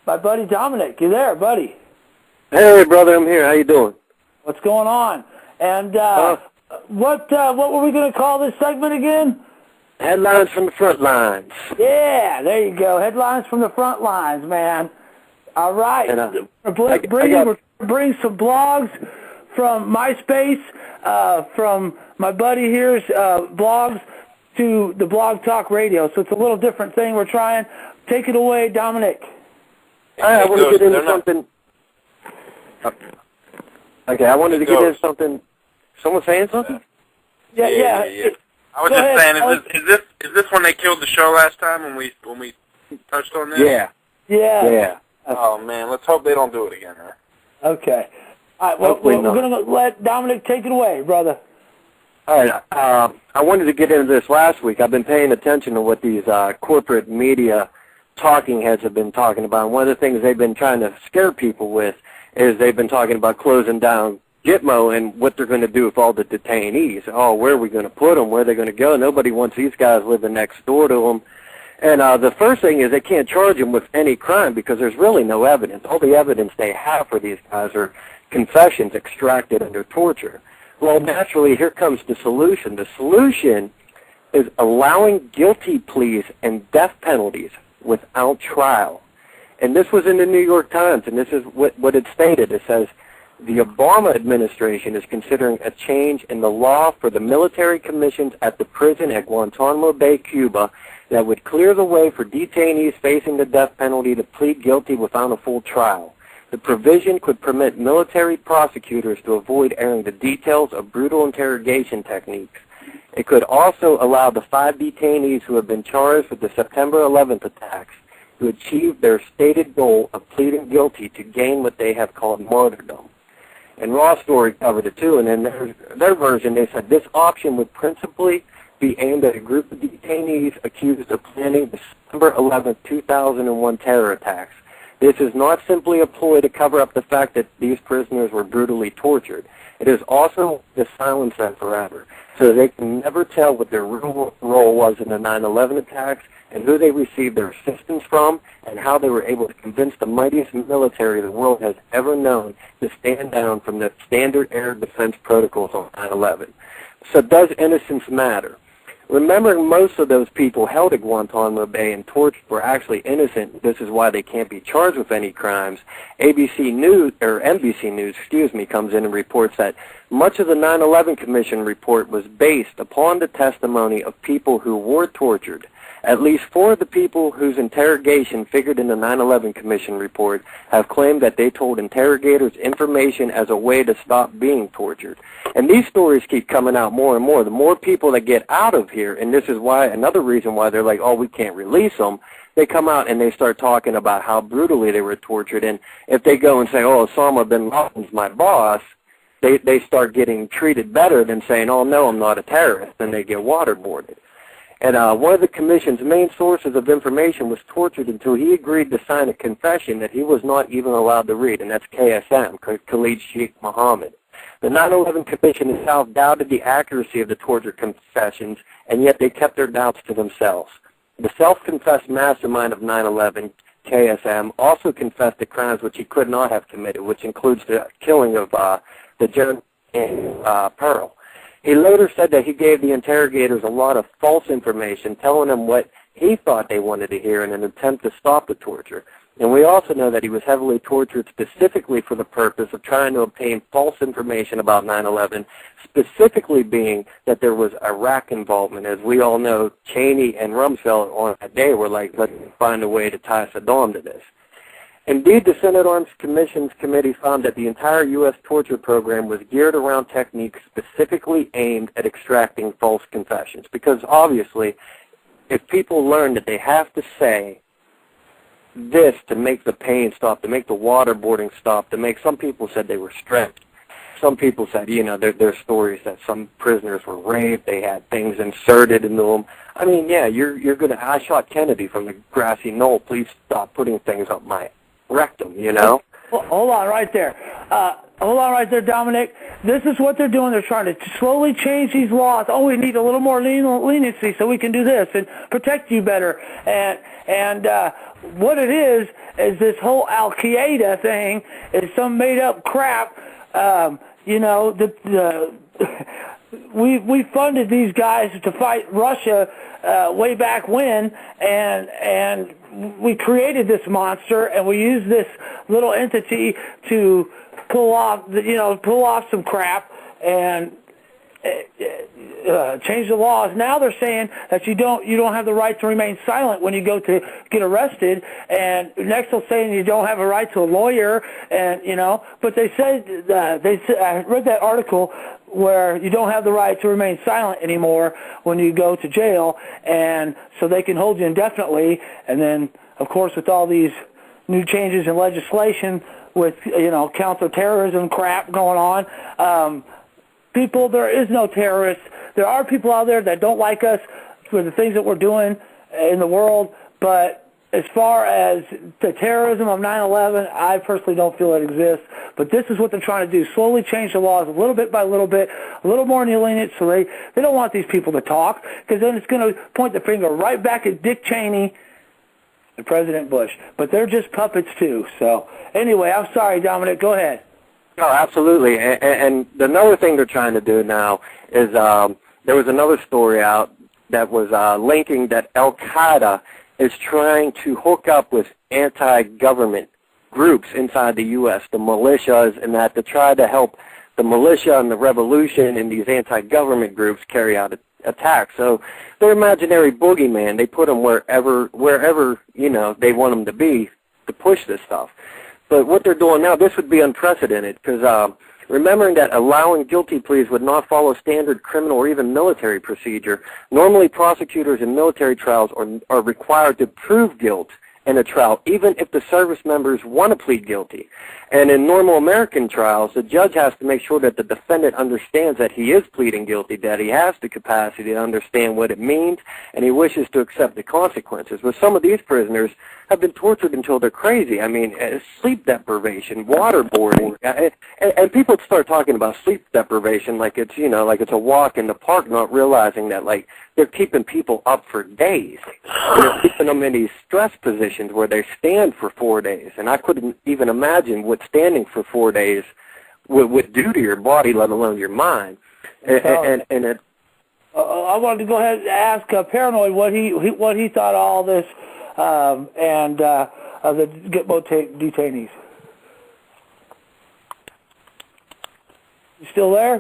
my buddy Dominic. You there, buddy? Hey, brother, I'm here. How you doing? What's going on? And what were we going to call this segment again? Headlines from the front lines. Yeah, there you go. Headlines from the front lines, man. All right. And, We're bring some blogs from MySpace, from my buddy here's blogs to the Blog Talk Radio. So it's a little different thing we're trying. Take it away, Dominic. I want to get into something. Okay, I wanted to get into something. Someone saying something? Yeah. I was just saying, is this when they killed the show last time when we touched on this? Yeah. Oh man, let's hope they don't do it again, huh? Okay. All right. Well, we're going to let Dominic take it away, brother. All right. I wanted to get into this last week. I've been paying attention to what these corporate media talking heads have been talking about. And one of the things they've been trying to scare people with is they've been talking about closing down Gitmo and what they're going to do with all the detainees. Oh, where are we going to put them? Where are they going to go? Nobody wants these guys living next door to them. And the first thing is they can't charge them with any crime because there's really no evidence. All the evidence they have for these guys are confessions extracted under torture. Well, naturally, here comes the solution. The solution is allowing guilty pleas and death penalties without trial. And this was in the New York Times, and this is what it stated. It says, the Obama administration is considering a change in the law for the military commissions at the prison at Guantanamo Bay, Cuba, that would clear the way for detainees facing the death penalty to plead guilty without a full trial. The provision could permit military prosecutors to avoid airing the details of brutal interrogation techniques. It could also allow the 5 detainees who have been charged with the September 11th attacks to achieve their stated goal of pleading guilty to gain what they have called martyrdom. And Raw Story covered it too, and in their version they said this option would principally be aimed at a group of detainees accused of planning the September 11th, 2001 terror attacks. This is not simply a ploy to cover up the fact that these prisoners were brutally tortured. It is also to silence them forever, so they can never tell what their real role was in the 9/11 attacks and who they received their assistance from and how they were able to convince the mightiest military the world has ever known to stand down from the standard air defense protocols on 9/11. So does innocence matter? Remembering most of those people held at Guantanamo Bay and tortured were actually innocent, this is why they can't be charged with any crimes, NBC News comes in and reports that much of the 9/11 Commission report was based upon the testimony of people who were tortured. At least 4 of the people whose interrogation figured in the 9/11 Commission report have claimed that they told interrogators information as a way to stop being tortured. And these stories keep coming out more and more. The more people that get out of here, and this is why another reason why they're like, oh, we can't release them, they come out and they start talking about how brutally they were tortured. And if they go and say, oh, Osama bin Laden's my boss, they start getting treated better than saying, oh, no, I'm not a terrorist, and they get waterboarded. And one of the Commission's main sources of information was tortured until he agreed to sign a confession that he was not even allowed to read, and that's KSM, Khalid Sheikh Mohammed. The 9/11 Commission itself doubted the accuracy of the torture confessions, and yet they kept their doubts to themselves. The self-confessed mastermind of 9/11, KSM, also confessed to crimes which he could not have committed, which includes the killing of the General Pearl. He later said that he gave the interrogators a lot of false information, telling them what he thought they wanted to hear in an attempt to stop the torture. And we also know that he was heavily tortured specifically for the purpose of trying to obtain false information about 9/11, specifically being that there was Iraq involvement. As we all know, Cheney and Rumsfeld on that day were like, let's find a way to tie Saddam to this. Indeed, the Senate Arms Commission's committee found that the entire U.S. torture program was geared around techniques specifically aimed at extracting false confessions. Because obviously, if people learn that they have to say this to make the pain stop, to make the waterboarding stop, to make, some people said they were stripped. Some people said, you know, there are stories that some prisoners were raped, they had things inserted into them. I mean, yeah, you're going to, I shot Kennedy from the grassy knoll, please stop putting things up my rectum, you know? Well, hold on right there. hold on right there, Dominic. This is what they're doing. They're trying to slowly change these laws. Oh, we need a little more leniency so we can do this and protect you better. And what it is this whole Al-Qaeda thing is some made-up crap. You know, we funded these guys to fight Russia way back when, and we created this monster, and we used this little entity to pull off some crap and change the laws. Now they're saying that you don't have the right to remain silent when you go to get arrested, and next they're saying you don't have a right to a lawyer, and but they said I read that article where you don't have the right to remain silent anymore when you go to jail, and so they can hold you indefinitely. And then of course with all these new changes in legislation with counterterrorism crap going on, people, there is no terrorists. There are people out there that don't like us for the things that we're doing in the world, but as far as the terrorism of 9/11, I personally don't feel it exists. But this is what they're trying to do, slowly change the laws a little bit by little bit, a little more lenient, so they don't want these people to talk, because then it's going to point the finger right back at Dick Cheney and President Bush. But they're just puppets too. So anyway, I'm sorry, Dominic, go ahead. No, absolutely. And another thing they're trying to do now is there was another story out that was linking that Al-Qaeda is trying to hook up with anti-government groups inside the U.S., the militias, and that to try to help the militia and the revolution and these anti-government groups carry out attacks. So their imaginary boogeyman, they put them wherever they want them to be to push this stuff. But what they're doing now, this would be unprecedented, because remembering that allowing guilty pleas would not follow standard criminal or even military procedure. Normally, prosecutors in military trials are required to prove guilt in a trial, even if the service members want to plead guilty. And in normal American trials, the judge has to make sure that the defendant understands that he is pleading guilty, that he has the capacity to understand what it means, and he wishes to accept the consequences. But some of these prisoners have been tortured until they're crazy. I mean, sleep deprivation, waterboarding, and people start talking about sleep deprivation like it's a walk in the park, not realizing that they're keeping people up for days. And they're keeping them in these stress positions where they stand for 4 days, and I couldn't even imagine what standing for 4 days would do to your body, let alone your mind. I wanted to go ahead and ask Paranoid what he thought of all this. And the Gitmo detainees. You still there?